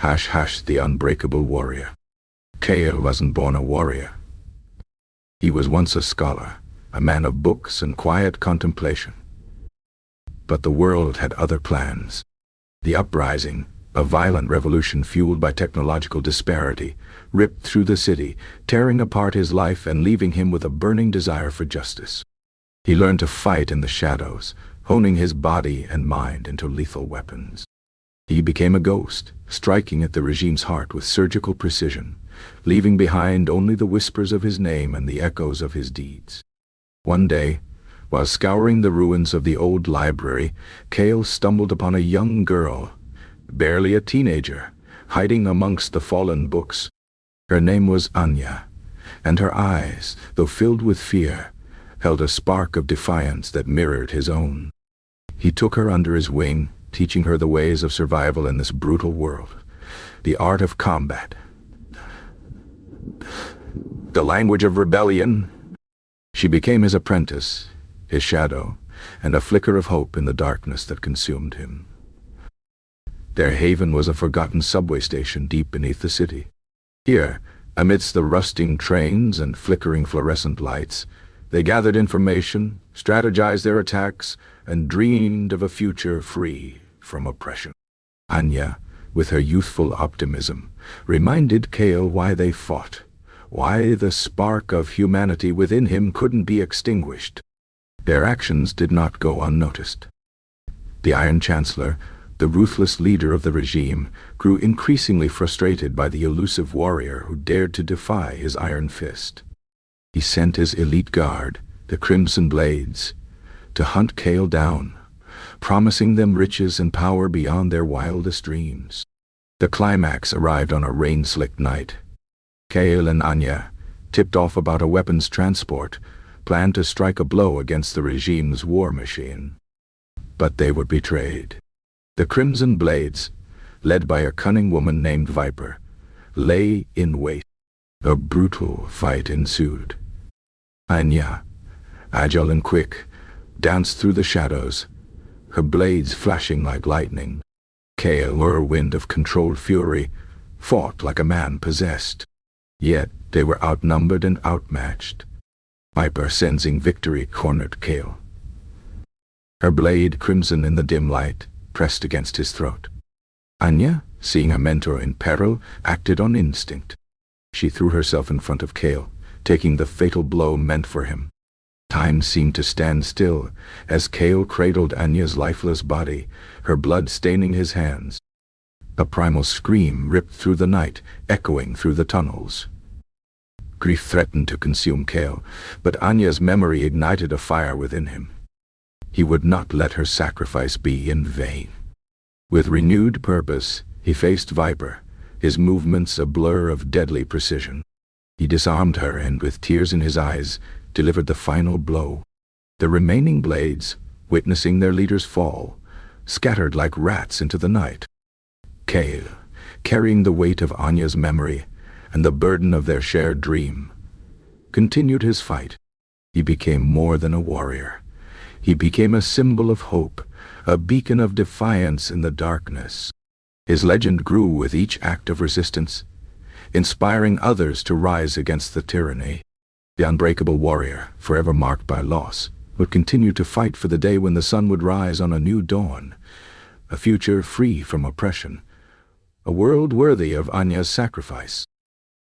The Unbreakable Warrior. Kael wasn't born a warrior. He was once a scholar, a man of books and quiet contemplation. But the world had other plans. The uprising, a violent revolution fueled by technological disparity, ripped through the city, tearing apart his life and leaving him with a burning desire for justice. He learned to fight in the shadows, honing his body and mind into lethal weapons. He became a ghost, striking at the regime's heart with surgical precision, leaving behind only the whispers of his name and the echoes of his deeds. One day, while scouring the ruins of the old library, Kael stumbled upon a young girl, barely a teenager, hiding amongst the fallen books. Her name was Anya, and her eyes, though filled with fear, held a spark of defiance that mirrored his own. He took her under his wing, teaching her the ways of survival in this brutal world, the art of combat, the language of rebellion. She became his apprentice, his shadow, and a flicker of hope in the darkness that consumed him. Their haven was a forgotten subway station deep beneath the city. Here, amidst the rusting trains and flickering fluorescent lights, they gathered information, strategized their attacks, and dreamed of a future free from oppression. Anya, with her youthful optimism, reminded Kael why they fought, why the spark of humanity within him couldn't be extinguished. Their actions did not go unnoticed. The Iron Chancellor, the ruthless leader of the regime, grew increasingly frustrated by the elusive warrior who dared to defy his iron fist. He sent his elite guard, the Crimson Blades, to hunt Kael down, promising them riches and power beyond their wildest dreams. The climax arrived on a rain-slicked night. Kael and Anya, tipped off about a weapons transport, planned to strike a blow against the regime's war machine. But they were betrayed. The Crimson Blades, led by a cunning woman named Viper, lay in wait. A brutal fight ensued. Anya, agile and quick, danced through the shadows, her blades flashing like lightning. Kael, whirlwind of controlled fury, fought like a man possessed. Yet they were outnumbered and outmatched. Viper, sensing victory, cornered Kael. Her blade, crimson in the dim light, pressed against his throat. Anya, seeing her mentor in peril, acted on instinct. She threw herself in front of Kael, taking the fatal blow meant for him. Time seemed to stand still as Kael cradled Anya's lifeless body, her blood staining his hands. A primal scream ripped through the night, echoing through the tunnels. Grief threatened to consume Kael, but Anya's memory ignited a fire within him. He would not let her sacrifice be in vain. With renewed purpose, he faced Viper, his movements a blur of deadly precision. He disarmed her and, with tears in his eyes, delivered the final blow. The remaining blades, witnessing their leader's fall, scattered like rats into the night. Kael, carrying the weight of Anya's memory and the burden of their shared dream, continued his fight. He became more than a warrior. He became a symbol of hope, a beacon of defiance in the darkness. His legend grew with each act of resistance, inspiring others to rise against the tyranny. The Unbreakable Warrior, forever marked by loss, would continue to fight for the day when the sun would rise on a new dawn, a future free from oppression, a world worthy of Anya's sacrifice.